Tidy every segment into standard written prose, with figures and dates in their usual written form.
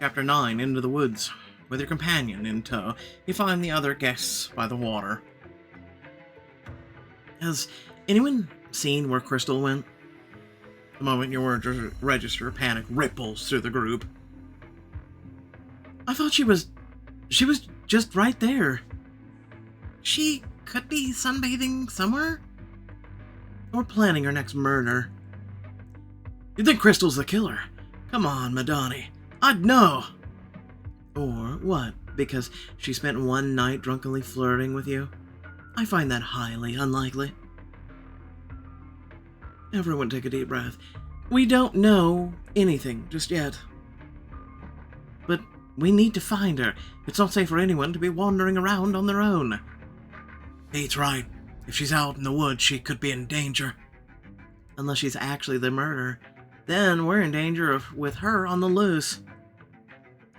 Chapter 9, Into the Woods. With your companion in tow, you find the other guests by the water. Has anyone seen where Crystal went? The moment your words register, panic ripples through the group. I thought she was just right there. She could be sunbathing somewhere? Or planning her next murder. You think Crystal's the killer? Come on, Madani. I'd know. Or what? Because she spent one night drunkenly flirting with you? I find that highly unlikely. Everyone take a deep breath. We don't know anything just yet. But we need to find her. It's not safe for anyone to be wandering around on their own. Pete's right. If she's out in the woods, she could be in danger. Unless she's actually the murderer. Then we're in danger with her on the loose.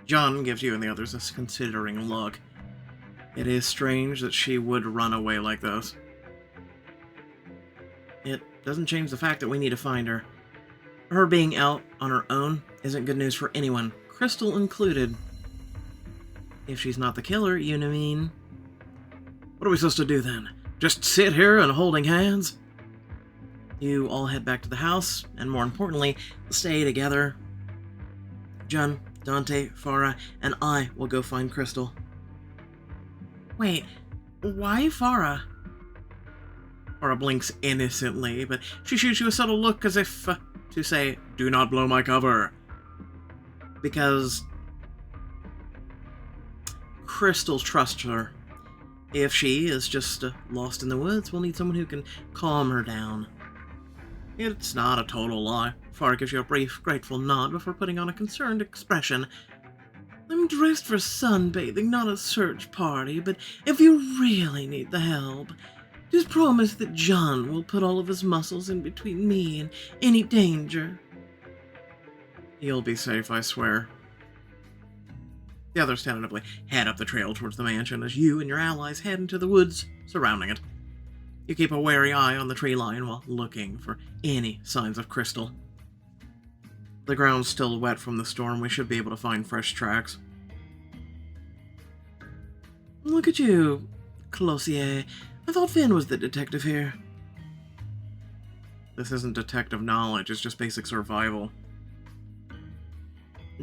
John gives you and the others a considering look. It is strange that she would run away like this. It doesn't change the fact that we need to find her. Her being out on her own isn't good news for anyone, Crystal included. If she's not the killer, you know what I mean? What are we supposed to do then? Just sit here and holding hands? You all head back to the house, and more importantly, stay together. John, Dante, Farah, and I will go find Crystal. Wait, why Farah? Farah blinks innocently, but she shoots you a subtle look as if to say, do not blow my cover. Because Crystal trusts her. If she is just lost in the woods, we'll need someone who can calm her down. It's not a total lie. Farah gives you a brief, grateful nod before putting on a concerned expression. I'm dressed for sunbathing, not a search party, but if you really need the help, just promise that John will put all of his muscles in between me and any danger. You'll be safe, I swear. The others tentatively head up the trail towards the mansion as you and your allies head into the woods surrounding it. You keep a wary eye on the tree line while looking for any signs of Crystal. The ground's still wet from the storm. We should be able to find fresh tracks. Look at you, Clossier. I thought Finn was the detective here. This isn't detective knowledge, it's just basic survival.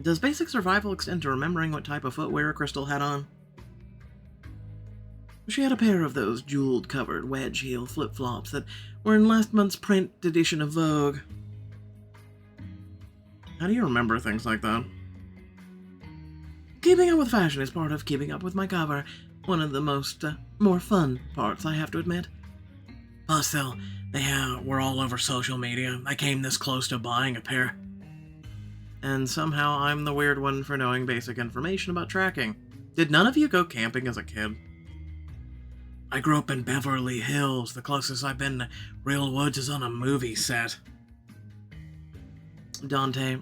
Does basic survival extend to remembering what type of footwear Crystal had on? She had a pair of those jeweled-covered wedge-heel flip-flops that were in last month's print edition of Vogue. How do you remember things like that? Keeping up with fashion is part of keeping up with my cover. One of the more fun parts, I have to admit. Plus, though, they were all over social media. I came this close to buying a pair. And somehow I'm the weird one for knowing basic information about tracking. Did none of you go camping as a kid? I grew up in Beverly Hills. The closest I've been to real woods is on a movie set. Dante,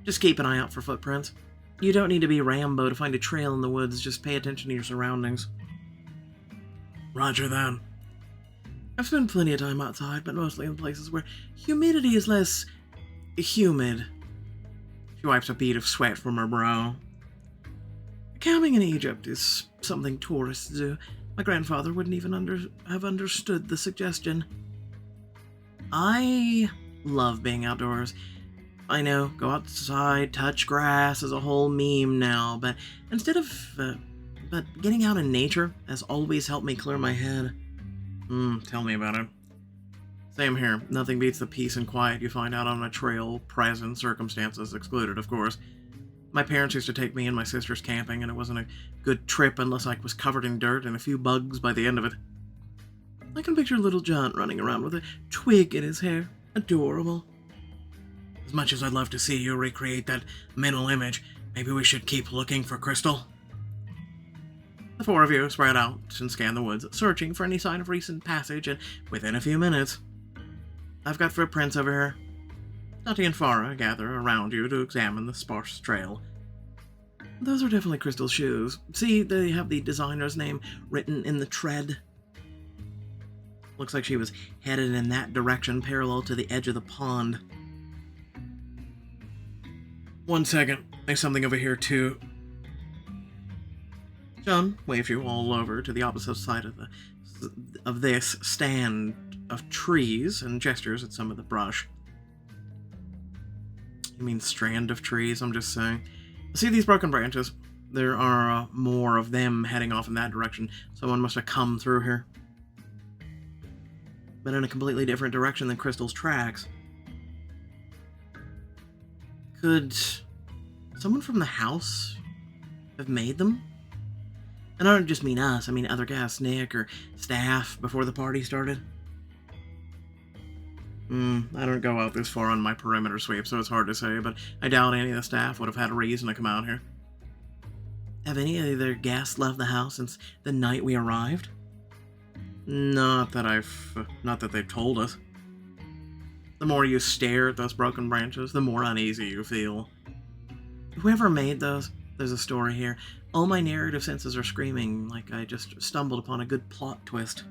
just keep an eye out for footprints. You don't need to be Rambo to find a trail in the woods. Just pay attention to your surroundings. Roger that. I've spent plenty of time outside, but mostly in places where humidity is less humid. She wipes a bead of sweat from her brow. Camping in Egypt is something tourists do. My grandfather wouldn't even have understood the suggestion. I love being outdoors. I know, go outside, touch grass is a whole meme now, but but getting out in nature has always helped me clear my head. Tell me about it. Same here. Nothing beats the peace and quiet you find out on a trail, present circumstances excluded, of course. My parents used to take me and my sisters camping, and it wasn't a good trip unless I was covered in dirt and a few bugs by the end of it. I can picture little John running around with a twig in his hair. Adorable. As much as I'd love to see you recreate that mental image, maybe we should keep looking for Crystal. The four of you spread out and scan the woods, searching for any sign of recent passage, and within a few minutes, I've got footprints over here. Dottie and Farah gather around you to examine the sparse trail. Those are definitely Crystal's shoes. See, they have the designer's name written in the tread. Looks like she was headed in that direction, parallel to the edge of the pond. 1 second. There's something over here, too. John waves you all over to the opposite side of this stand of trees and gestures at some of the brush. You mean strand of trees, I'm just saying. See these broken branches? There are more of them heading off in that direction. Someone must have come through here. But in a completely different direction than Crystal's tracks. Could someone from the house have made them? And I don't just mean us, I mean other guests, Nick or staff, before the party started. I don't go out this far on my perimeter sweep, so it's hard to say, but I doubt any of the staff would have had a reason to come out here. Have any of their guests left the house since the night we arrived? Not that they've told us. The more you stare at those broken branches, the more uneasy you feel. Whoever made those, there's a story here. All my narrative senses are screaming like I just stumbled upon a good plot twist.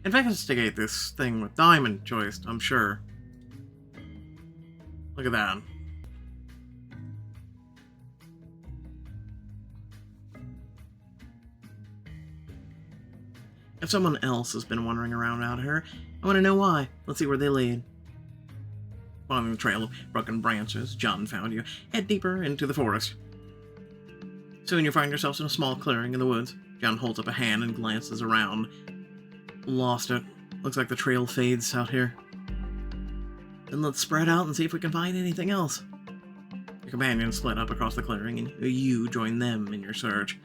Investigate this thing with diamond choice, I'm sure. Look at that. If someone else has been wandering around out here, I want to know why. Let's see where they lead. Following the trail of broken branches, John found you. Head deeper into the forest. Soon you find yourselves in a small clearing in the woods. John holds up a hand and glances around. Lost it. Looks like the trail fades out here. Then let's spread out and see if we can find anything else. Your companions split up across the clearing, and you join them in your search.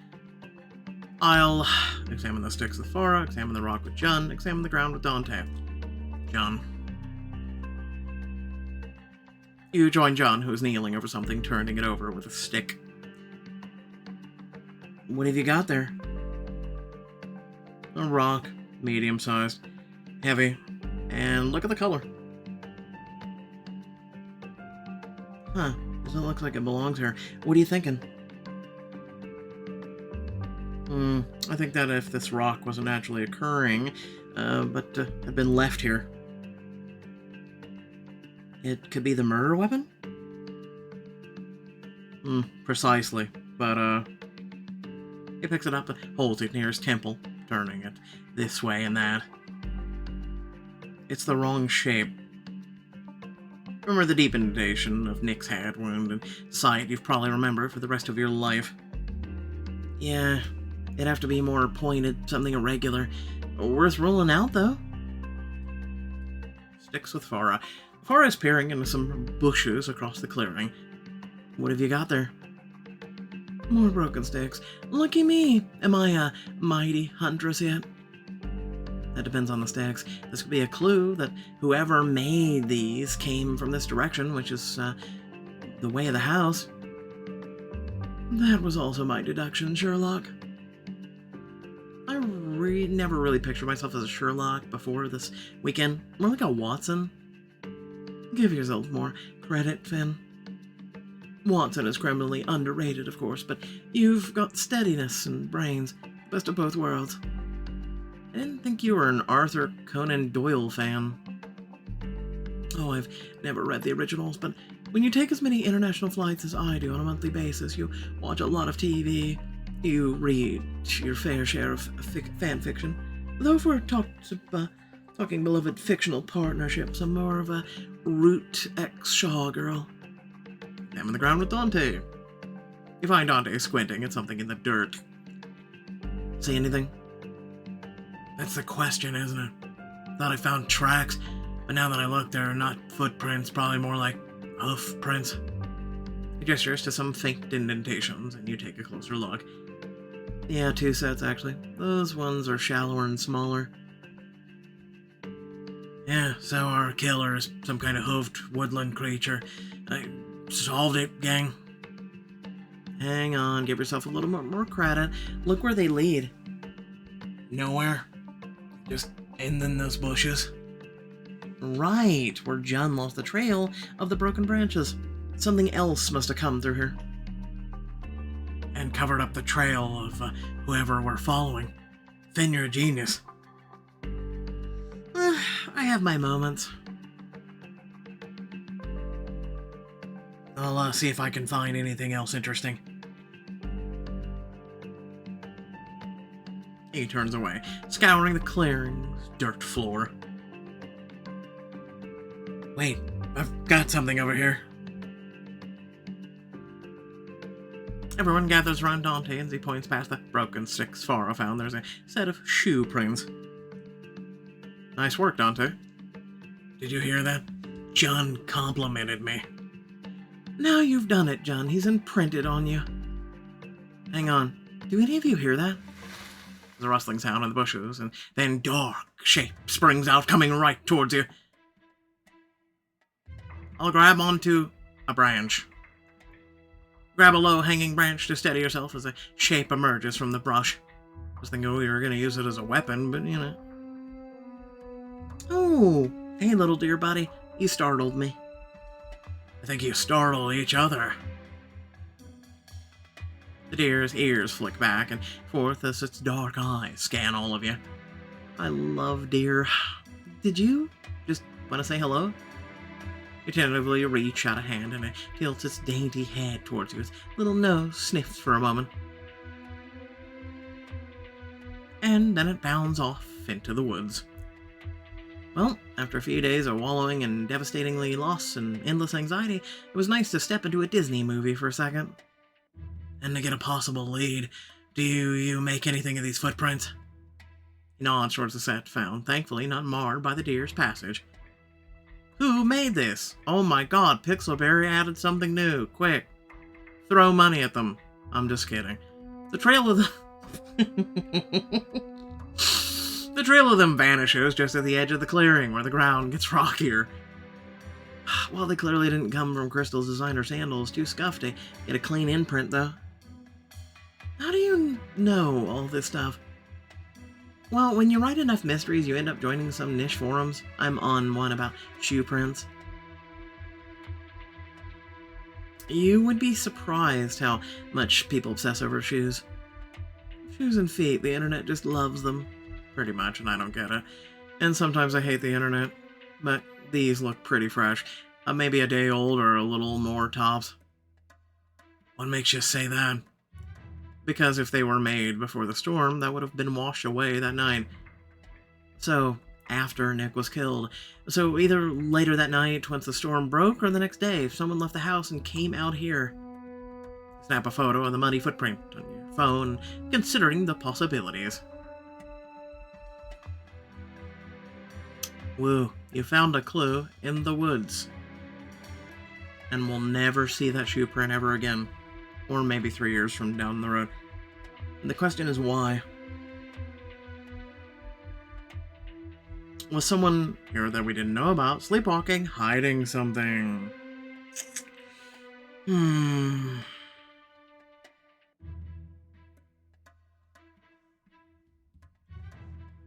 I'll examine the sticks with Farah, examine the rock with John, examine the ground with Dante. John. You join John, who is kneeling over something, turning it over with a stick. What have you got there? A rock. Medium-sized, heavy, and look at the color. Huh, doesn't look like it belongs here. What are you thinking? I think that if this rock wasn't naturally occurring, but had been left here, it could be the murder weapon? Precisely, but he picks it up and holds it near his temple, turning it this way and that. It's the wrong shape. Remember the deep indentation of Nick's head wound and sight you've probably remembered for the rest of your life. Yeah, it'd have to be more pointed, something irregular. Worth rolling out, though. Sticks with Farah. Farah is peering into some bushes across the clearing. What have you got there? More broken sticks. Lucky me! Am I a mighty huntress yet? That depends on the sticks. This could be a clue that whoever made these came from this direction, which is the way of the house. That was also my deduction, Sherlock. I never really pictured myself as a Sherlock before this weekend. More like a Watson. Give yourself more credit, Finn. Watson is criminally underrated, of course, but you've got steadiness and brains. Best of both worlds. I didn't think you were an Arthur Conan Doyle fan. Oh, I've never read the originals, but when you take as many international flights as I do on a monthly basis, you watch a lot of TV, you read your fair share of fan fiction. Though if we're talking beloved fictional partnerships, I'm more of a Root X Shaw girl. Examine the ground with Dante. You find Dante squinting at something in the dirt. See anything? That's the question, isn't it? Thought I found tracks, but now that I look, they're not footprints, probably more like hoof prints. He gestures to some faint indentations, and you take a closer look. Yeah, 2 sets, actually. Those ones are shallower and smaller. Yeah, so our killer is some kind of hoofed woodland creature. I solved it, gang. Hang on, give yourself a little more credit. Look where they lead. Nowhere. Just in those bushes. Right, where John lost the trail of the broken branches. Something else must have come through here. And covered up the trail of whoever we're following. Finn, you're a genius. I have my moments. I'll see if I can find anything else interesting. He turns away, scouring the clearing's dirt floor. Wait, I've got something over here. Everyone gathers around Dante as he points past the broken sticks far found. There's a set of shoe prints. Nice work, Dante. Did you hear that? John complimented me. Now you've done it, John. He's imprinted on you. Hang on. Do any of you hear that? There's a rustling sound in the bushes, and then dark shape springs out, coming right towards you. I'll grab onto a branch. Grab a low-hanging branch to steady yourself as a shape emerges from the brush. I was thinking we were going to use it as a weapon, but you know. Oh, hey little dear buddy, you startled me. I think you startled each other. The deer's ears flick back and forth as its dark eyes scan all of you. I love deer. Did you just want to say hello? You tentatively reach out a hand and it tilts its dainty head towards you. Its little nose sniffs for a moment. And then it bounds off into the woods. Well, after a few days of wallowing in devastatingly loss and endless anxiety, it was nice to step into a Disney movie for a second. And to get a possible lead, do you make anything of these footprints? He nods towards the set found, thankfully not marred by the deer's passage. Who made this? Oh my god, Pixelberry added something new. Quick. Throw money at them. I'm just kidding. The trail of The trail of them vanishes just at the edge of the clearing where the ground gets rockier. Well, they clearly didn't come from Crystal's designer sandals. Too scuffed to get a clean imprint, though. How do you know all this stuff? Well, when you write enough mysteries, you end up joining some niche forums. I'm on one about shoe prints. You would be surprised how much people obsess over shoes. Shoes and feet, the internet just loves them. Pretty much, and I don't get it. And sometimes I hate the internet. But these look pretty fresh. Maybe a day old or a little more tops. What makes you say that? Because if they were made before the storm, that would have been washed away that night. So, after Nick was killed. So either later that night, once the storm broke, or the next day, if someone left the house and came out here. Snap a photo of the muddy footprint on your phone, considering the possibilities. Woo, you found a clue in the woods. And we'll never see that shoe print ever again. Or maybe 3 years from down the road. And the question is why? Was someone here that we didn't know about sleepwalking, hiding something?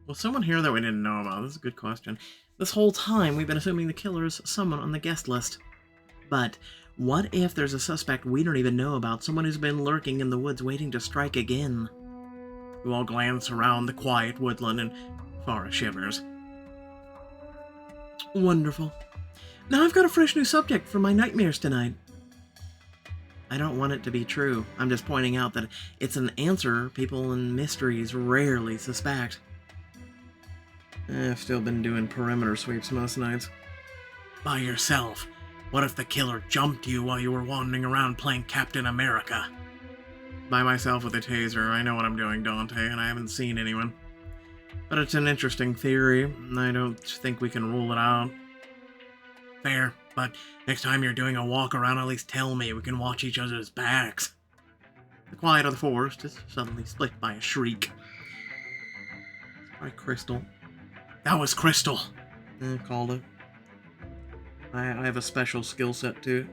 Was someone here that we didn't know about? This is a good question. This whole time we've been assuming the killer is someone on the guest list. But what if there's a suspect we don't even know about, someone who's been lurking in the woods waiting to strike again? You all glance around the quiet woodland and Farah shivers. Wonderful. Now I've got a fresh new subject for my nightmares tonight. I don't want it to be true. I'm just pointing out that it's an answer people in mysteries rarely suspect. I've still been doing perimeter sweeps most nights. By yourself. What if the killer jumped you while you were wandering around playing Captain America? By myself with a taser. I know what I'm doing, Dante, and I haven't seen anyone. But it's an interesting theory, and I don't think we can rule it out. Fair, but next time you're doing a walk around, at least tell me. We can watch each other's backs. The quiet of the forest is suddenly split by a shriek. By Crystal. That was Crystal! Called it. I have a special skill set, too.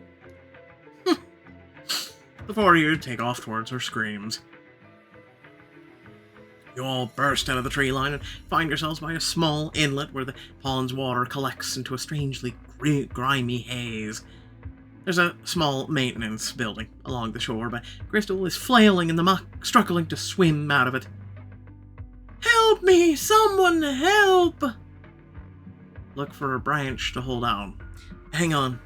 The four of you take off towards her screams. You all burst out of the tree line and find yourselves by a small inlet where the pond's water collects into a strangely grimy haze. There's a small maintenance building along the shore, but Crystal is flailing in the muck, struggling to swim out of it. Help me! Someone help! Look for a branch to hold out. Hang on.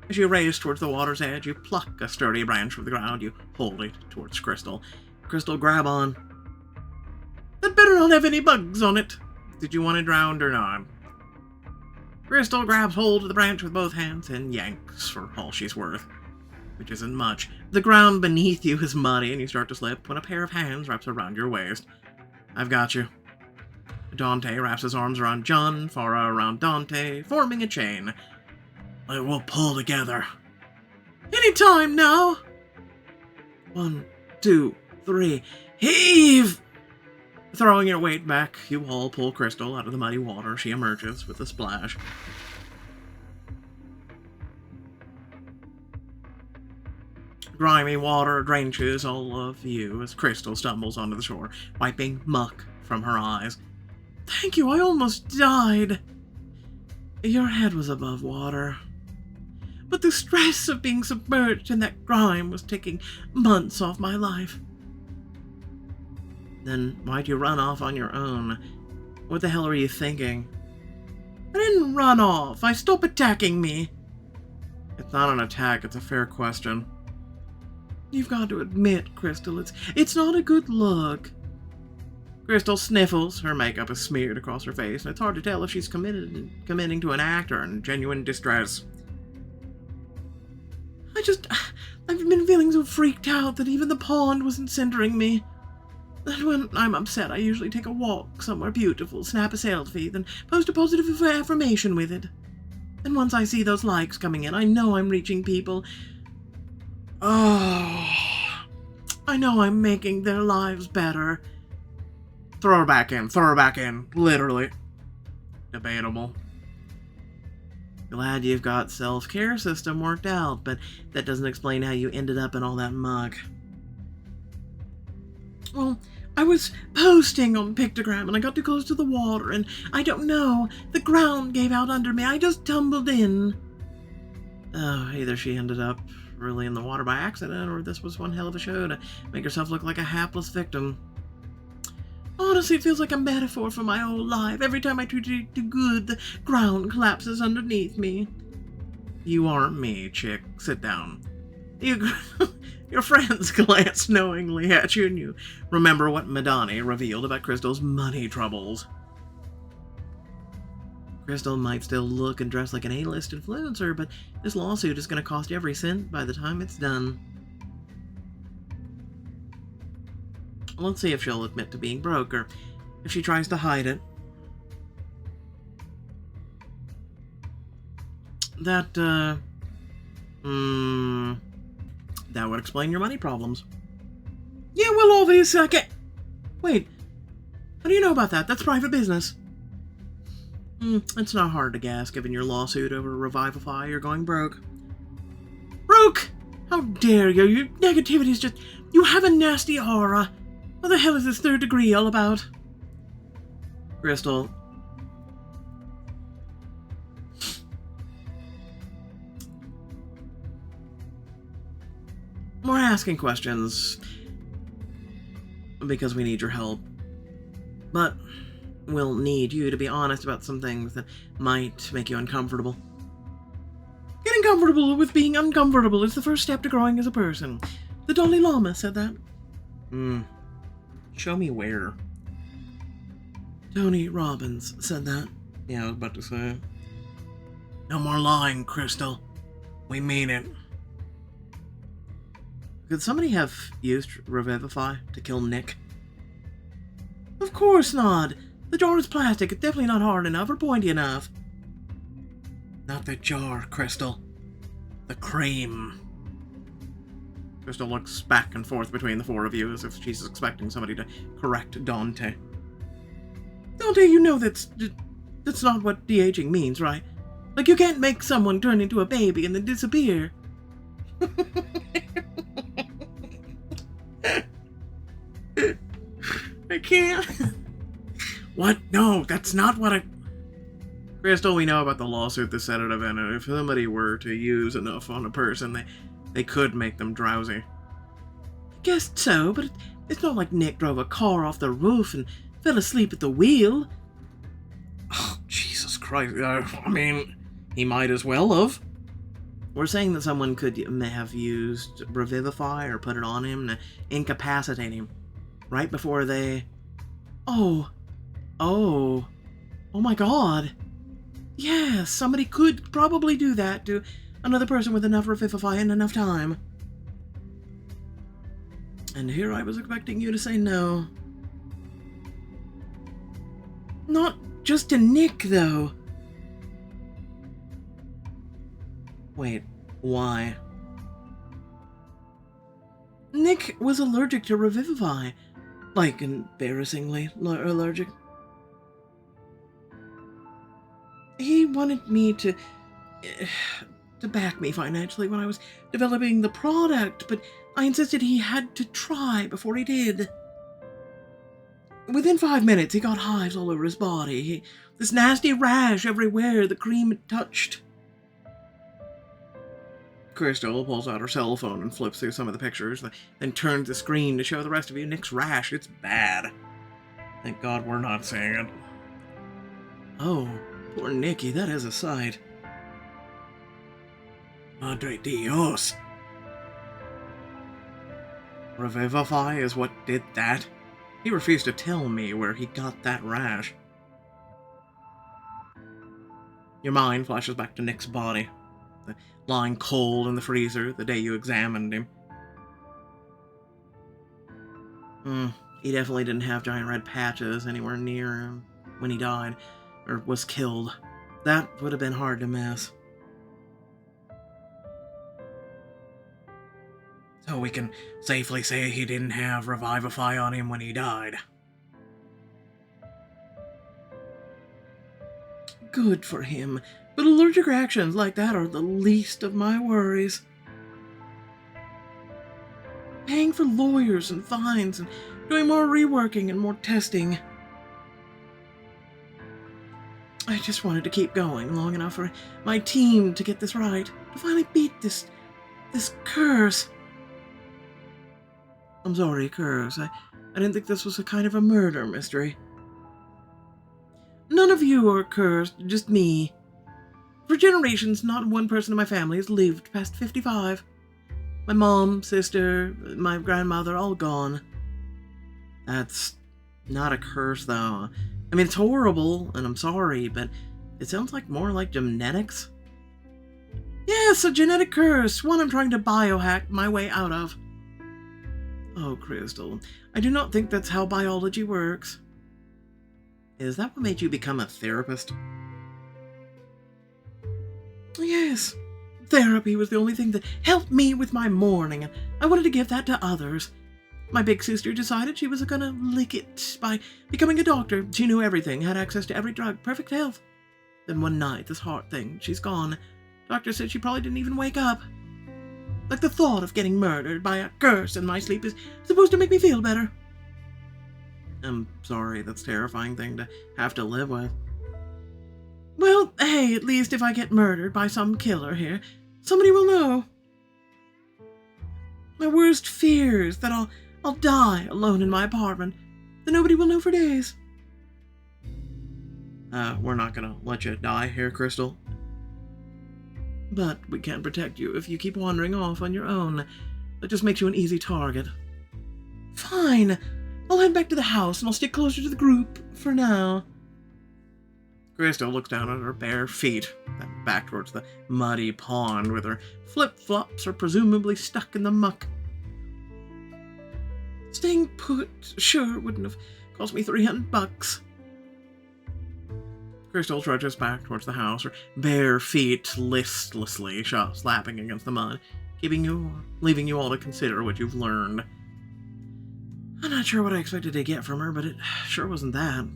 As you race towards the water's edge, you pluck a sturdy branch from the ground. You hold it towards Crystal. Crystal, grab on. That better not have any bugs on it. Did you want it drowned or not? Crystal grabs hold of the branch with both hands and yanks for all she's worth, which isn't much. The ground beneath you is muddy and you start to slip when a pair of hands wraps around your waist. I've got you. Dante wraps his arms around John, Farah around Dante, forming a chain. It will pull together. Any time now. 1, 2, 3. Heave! Throwing your weight back, you all pull Crystal out of the muddy water. She emerges with a splash. Grimy water drenches all of you as Crystal stumbles onto the shore, wiping muck from her eyes. Thank you, I almost died. Your head was above water. But the stress of being submerged in that grime was taking months off my life. Then why'd you run off on your own? What the hell were you thinking? I didn't run off. Stop attacking me. It's not an attack, it's a fair question. You've got to admit, Crystal, it's not a good look. Crystal sniffles. Her makeup is smeared across her face, and it's hard to tell if she's committing to an act or in genuine distress. I've been feeling so freaked out that even the pond wasn't centering me. And when I'm upset, I usually take a walk somewhere beautiful, snap a selfie, then post a positive affirmation with it. And once I see those likes coming in, I know I'm reaching people. Oh, I know I'm making their lives better. Throw her back in, literally. Debatable. Glad you've got self-care system worked out, but that doesn't explain how you ended up in all that muck. Well, I was posting on Pictogram and I got too close to the water and I don't know, the ground gave out under me, I just tumbled in. Oh, either she ended up really in the water by accident or this was one hell of a show to make herself look like a hapless victim. Honestly, it feels like a metaphor for my whole life. Every time I try to do good, the ground collapses underneath me. You aren't me, chick. Sit down. Your friends glance knowingly at you, and you remember what Madani revealed about Crystal's money troubles. Crystal might still look and dress like an A-list influencer, but this lawsuit is going to cost every cent by the time it's done. Let's see if she'll admit to being broke, or if she tries to hide it. That would explain your money problems. Yeah, well, obviously, I can't... Wait, how do you know about that? That's private business. It's not hard to guess, given your lawsuit over Revivify, you're going broke. Broke? How dare you? Your negativity's just... You have a nasty aura. What the hell is this third degree all about? Crystal. We're asking questions because we need your help. But we'll need you to be honest about some things that might make you uncomfortable. Getting comfortable with being uncomfortable is the first step to growing as a person. The Dalai Lama said that. Show me where. Tony Robbins said that. Yeah, I was about to say. No more lying, Crystal. We mean it. Could somebody have used Revivify to kill Nick? Of course not. The jar is plastic. It's definitely not hard enough or pointy enough. Not the jar, Crystal. The cream. Crystal looks back and forth between the four of you as if she's expecting somebody to correct Dante. Dante, you know that's not what de-aging means, right? Like, you can't make someone turn into a baby and then disappear. I can't. What? No, that's not what I... Crystal, we know about the lawsuit that set it event, and if somebody were to use enough on a person, they could make them drowsy. I guess so, but it's not like Nick drove a car off the roof and fell asleep at the wheel. Oh, Jesus Christ. I mean, he might as well have. We're saying that someone may have used Revivify or put it on him to incapacitate him right before they... Oh. Oh. Oh my god. Yes, somebody could probably do that to another person with enough Revivify and enough time. And here I was expecting you to say no. Not just to Nick, though. Wait, why? Nick was allergic to Revivify. Like, embarrassingly allergic. He wanted me to back me financially when I was developing the product, but I insisted he had to try before he did. Within 5 minutes, he got hives all over his body. This nasty rash everywhere the cream had touched. Crystal pulls out her cell phone and flips through some of the pictures, then turns the screen to show the rest of you Nick's rash. It's bad. Thank God we're not seeing it. Oh, poor Nicky, that is a sight. Madre Dios. Revivify is what did that? He refused to tell me where he got that rash. Your mind flashes back to Nick's body, lying cold in the freezer the day you examined him. He definitely didn't have giant red patches anywhere near him when he died, or was killed. That would have been hard to miss. So we can safely say he didn't have Revivify on him when he died. Good for him, but allergic reactions like that are the least of my worries. Paying for lawyers and fines and doing more reworking and more testing. I just wanted to keep going long enough for my team to get this right, to finally beat this curse. I'm sorry, Curse. I didn't think this was a kind of a murder mystery. None of you are cursed, just me. For generations, not one person in my family has lived past 55. My mom, sister, my grandmother, all gone. That's not a curse, though. I mean, it's horrible, and I'm sorry, but it sounds like more like genetics. Yes, a genetic curse, one I'm trying to biohack my way out of. Oh, Crystal, I do not think that's how biology works. Is that what made you become a therapist? Yes. Therapy was the only thing that helped me with my mourning, and I wanted to give that to others. My big sister decided she was gonna lick it by becoming a doctor. She knew everything, had access to every drug, perfect health. Then one night, this heart thing, she's gone. Doctor said she probably didn't even wake up. Like the thought of getting murdered by a curse in my sleep is supposed to make me feel better. I'm sorry, that's a terrifying thing to have to live with. Well, hey, at least if I get murdered by some killer here, somebody will know. My worst fear is that I'll die alone in my apartment, that nobody will know for days. We're not gonna let you die here, Crystal. But we can't protect you if you keep wandering off on your own. That just makes you an easy target. Fine. I'll head back to the house and I'll stick closer to the group for now. Crystal looks down at her bare feet, then back towards the muddy pond with her flip-flops are presumably stuck in the muck. Staying put sure wouldn't have cost me $300. Crystal trudges back towards the house, her bare feet listlessly slapping against the mud, leaving you all to consider what you've learned. I'm not sure what I expected to get from her, but it sure wasn't that.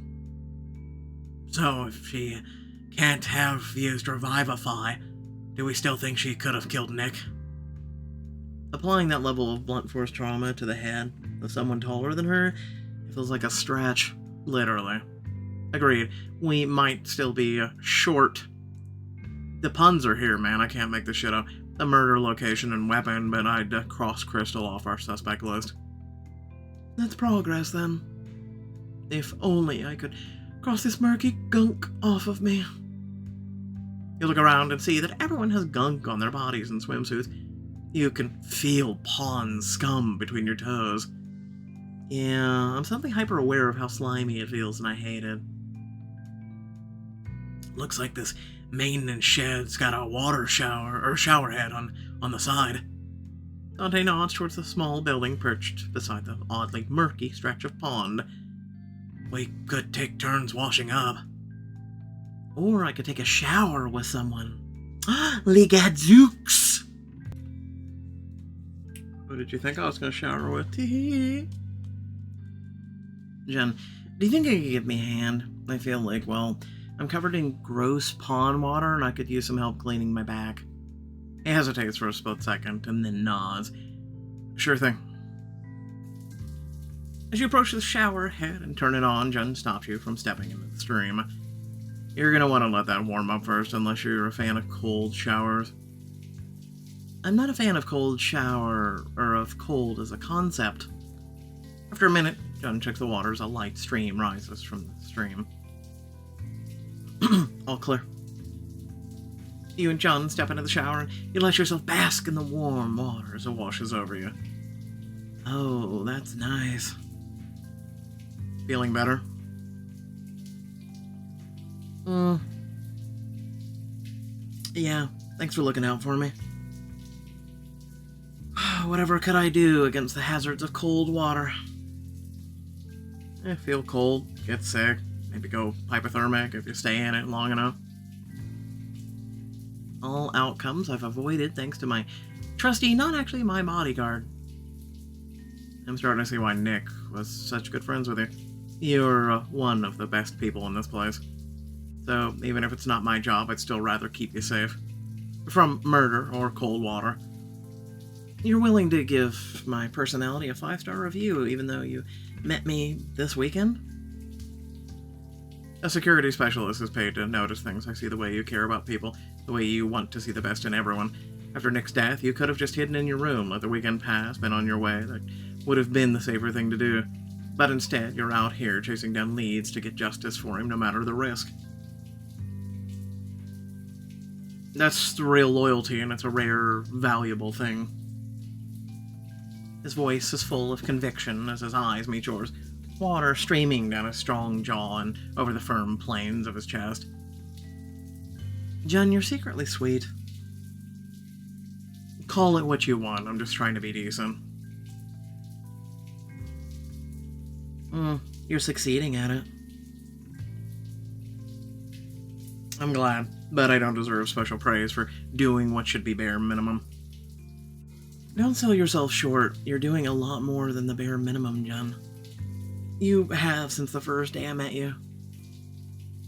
So, if she can't have used Revivify, do we still think she could have killed Nick? Applying that level of blunt force trauma to the head of someone taller than her, it feels like a stretch, literally. Agreed, we might still be short. The puns are here, man, I can't make this shit up. The murder location and weapon, but I'd cross Crystal off our suspect list. That's progress, then. If only I could cross this murky gunk off of me. You look around and see that everyone has gunk on their bodies in swimsuits. You can feel pond scum between your toes. Yeah, I'm suddenly hyper aware of how slimy it feels and I hate it. Looks like this maintenance shed's got a water shower or shower head on the side. Dante nods towards the small building perched beside the oddly murky stretch of pond. We could take turns washing up. Or I could take a shower with someone. Les gadzooks! Who did you think I was going to shower with? Jen, do you think you could give me a hand? I feel like, well, I'm covered in gross pond water and I could use some help cleaning my back. He hesitates for a split second and then nods. Sure thing. As you approach the shower head and turn it on, Jen stops you from stepping into the stream. You're going to want to let that warm up first unless you're a fan of cold showers. I'm not a fan of cold shower, or of cold as a concept. After a minute, Jen checks the water as a light stream rises from the stream. All clear. You and John step into the shower and you let yourself bask in the warm water as it washes over you. Oh, that's nice. Feeling better? Yeah, thanks for looking out for me. Whatever could I do against the hazards of cold water? Feel cold, get sick, maybe go hypothermic if you stay in it long enough. All outcomes I've avoided thanks to my trusty, not actually my bodyguard. I'm starting to see why Nick was such good friends with you. You're one of the best people in this place. So even if it's not my job, I'd still rather keep you safe. From murder or cold water. You're willing to give my personality a 5-star review even though you met me this weekend? A security specialist is paid to notice things. I see the way you care about people, the way you want to see the best in everyone. After Nick's death, you could have just hidden in your room, let the weekend pass, been on your way. That would have been the safer thing to do. But instead, you're out here chasing down leads to get justice for him no matter the risk. That's the real loyalty, and it's a rare, valuable thing. His voice is full of conviction as his eyes meet yours, water streaming down his strong jaw and over the firm planes of his chest. Jen, you're secretly sweet. Call it what you want, I'm just trying to be decent. You're succeeding at it. I'm glad, but I don't deserve special praise for doing what should be bare minimum. Don't sell yourself short. You're doing a lot more than the bare minimum, Jen. You have since the first day I met you.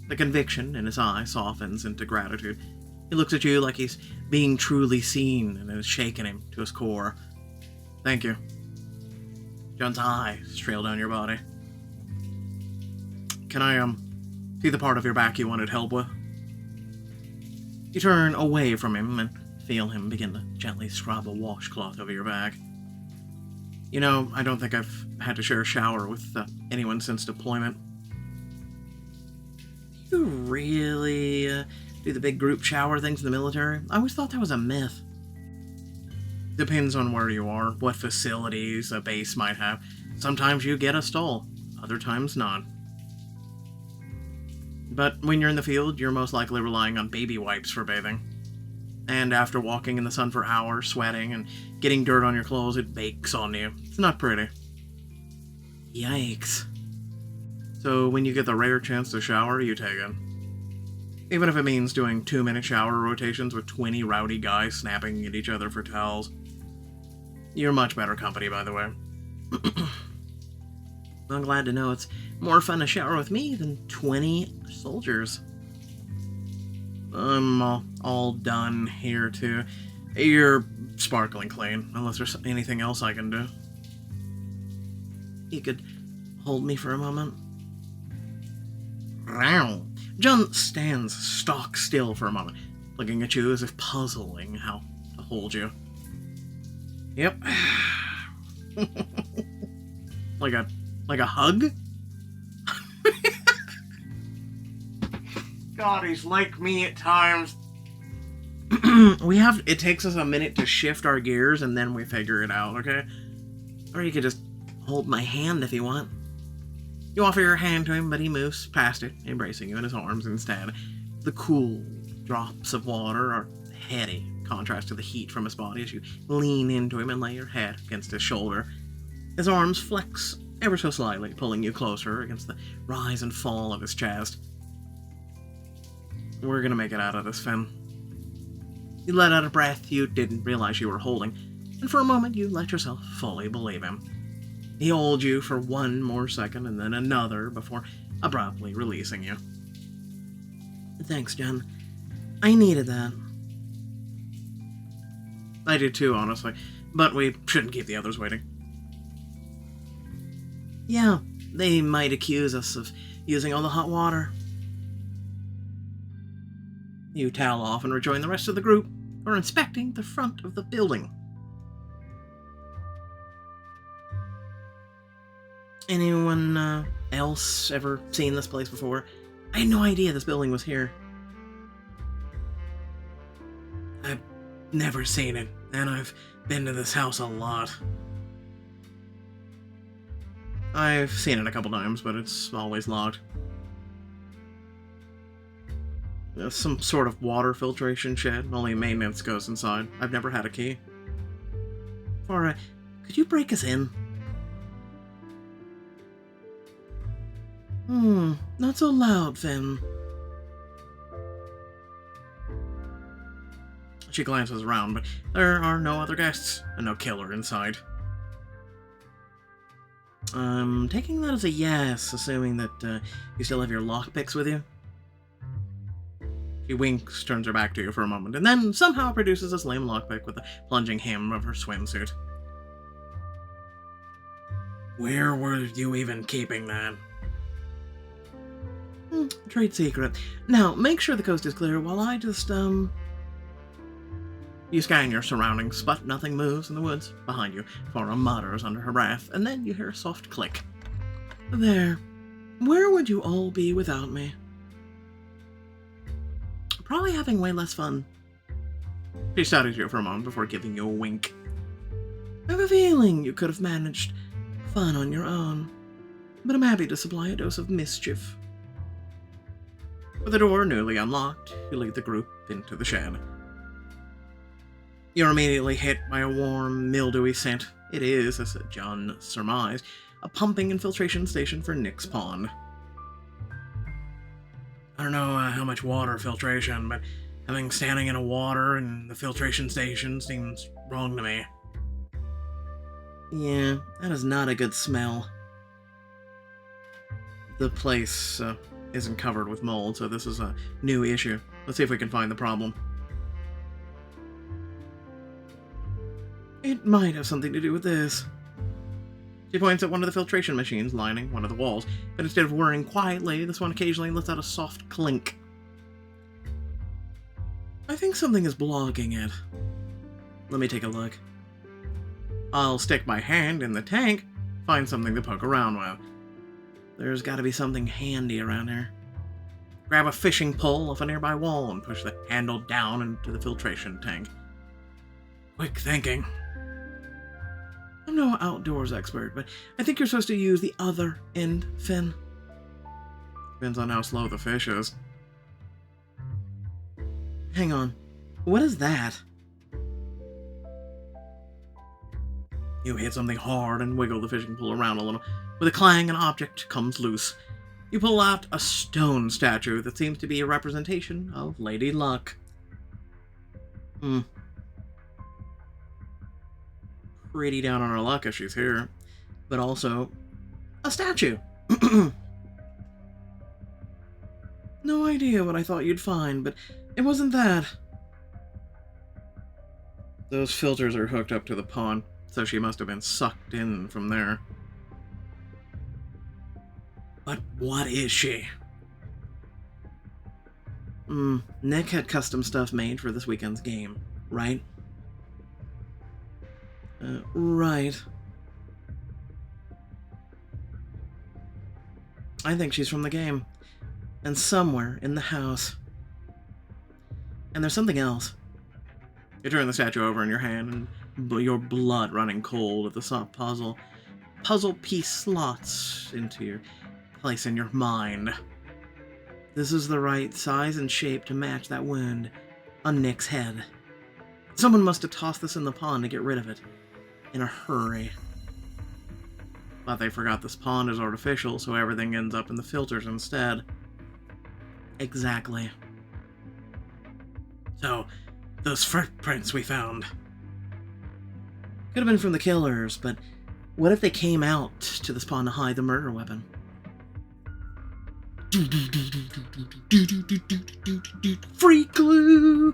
The conviction in his eye softens into gratitude. He looks at you like he's being truly seen and it has shaken him to his core. Thank you. Jen's eyes trail down your body. Can I, see the part of your back you wanted help with? You turn away from him and feel him begin to gently scrub a washcloth over your back. You know, I don't think I've had to share a shower with anyone since deployment. You really do the big group shower things in the military? I always thought that was a myth. Depends on where you are, what facilities a base might have. Sometimes you get a stall, other times not. But when you're in the field, you're most likely relying on baby wipes for bathing. And after walking in the sun for hours, sweating, and getting dirt on your clothes, it bakes on you. It's not pretty. Yikes. So when you get the rare chance to shower, you take it. Even if it means doing 2-minute shower rotations with 20 rowdy guys snapping at each other for towels. You're much better company, by the way. I'm glad to know it's more fun to shower with me than 20 soldiers. I'm all done here, too. You're sparkling clean, unless there's anything else I can do. You could hold me for a moment? Wow. John stands stock still for a moment, looking at you as if puzzling how to hold you. Yep. Like a hug? God, he's like me at times. it takes us a minute to shift our gears and then we figure it out, okay? Or you could just hold my hand if you want. You offer your hand to him, but he moves past it, embracing you in his arms instead. The cool drops of water are heady, contrast to the heat from his body as you lean into him and lay your head against his shoulder. His arms flex ever so slightly, pulling you closer against the rise and fall of his chest. We're gonna make it out of this, Finn. You let out a breath you didn't realize you were holding, and for a moment you let yourself fully believe him. He holds you for one more second and then another before abruptly releasing you. Thanks, Jen. I needed that. I did too, honestly, but we shouldn't keep the others waiting. Yeah, they might accuse us of using all the hot water. You towel off and rejoin the rest of the group, who are inspecting the front of the building. Anyone else ever seen this place before? I had no idea this building was here. I've never seen it, and I've been to this house a lot. I've seen it a couple times, but it's always locked. There's some sort of water filtration shed, only maintenance goes inside. I've never had a key. Farah, could you break us in? Not so loud, Finn. She glances around, but there are no other guests, and no killer inside. I'm taking that as a yes, assuming that you still have your lockpicks with you. She winks, turns her back to you for a moment, and then somehow produces a slim lockpick with the plunging hem of her swimsuit. Where were you even keeping that? Trade secret. Now, make sure the coast is clear while I just, You scan your surroundings, but nothing moves in the woods behind you. Farah mutters under her breath, and then you hear a soft click. There. Where would you all be without me? Probably having way less fun. She studies you for a moment before giving you a wink. I have a feeling you could have managed fun on your own, but I'm happy to supply a dose of mischief. With the door newly unlocked, you lead the group into the shed. You're immediately hit by a warm, mildewy scent. It is, as John surmised, a pumping and filtration station for Nick's Pond. I don't know how much water filtration, but having standing in a water and the filtration station seems wrong to me. Yeah, that is not a good smell. The place isn't covered with mold, so this is a new issue. Let's see if we can find the problem. It might have something to do with this. She points at one of the filtration machines lining one of the walls, but instead of whirring quietly, this one occasionally lets out a soft clink. I think something is blocking it. Let me take a look. I'll stick my hand in the tank, find something to poke around with. There's gotta be something handy around here. Grab a fishing pole off a nearby wall and push the handle down into the filtration tank. Quick thinking. I'm no outdoors expert, but I think you're supposed to use the other end, Finn. Depends on how slow the fish is. Hang on. What is that? You hit something hard and wiggle the fishing pole around a little. With a clang, an object comes loose. You pull out a stone statue that seems to be a representation of Lady Luck. Pretty down on her luck if she's here. But also, a statue. No idea what I thought you'd find, but it wasn't that. Those filters are hooked up to the pond, so she must have been sucked in from there. But what is she? Nick had custom stuff made for this weekend's game, right? Right. I think she's from the game. And somewhere in the house. And there's something else. You turn the statue over in your hand, and your blood running cold as the soft puzzle piece slots into your place in your mind. This is the right size and shape to match that wound on Nick's head. Someone must have tossed this in the pond to get rid of it. In a hurry. But they forgot this pond is artificial, so everything ends up in the filters instead. Exactly. So, those footprints we found. Could have been from the killers, but what if they came out to this pond to hide the murder weapon? Free clue!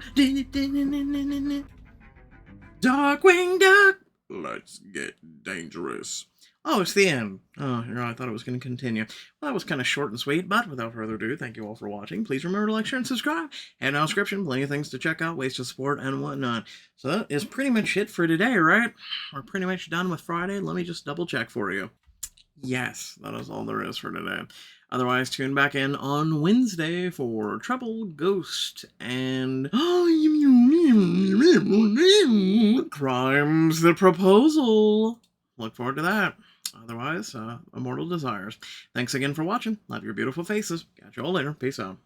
Darkwing Duck! Let's get dangerous. Oh, it's the end. Oh, I thought it was going to continue. Well, that was kind of short and sweet, but without further ado, thank you all for watching. Please remember to like, share, and subscribe. And in the description, plenty of things to check out, ways to support, and whatnot. So that is pretty much it for today, right? We're pretty much done with Friday. Let me just double check for you. Yes, that is all there is for today. Otherwise, tune back in on Wednesday for Trouble, Ghost, and Crimes the Proposal. Look forward to that. Otherwise, Immortal Desires. Thanks again for watching. Love your beautiful faces. Catch you all later. Peace out.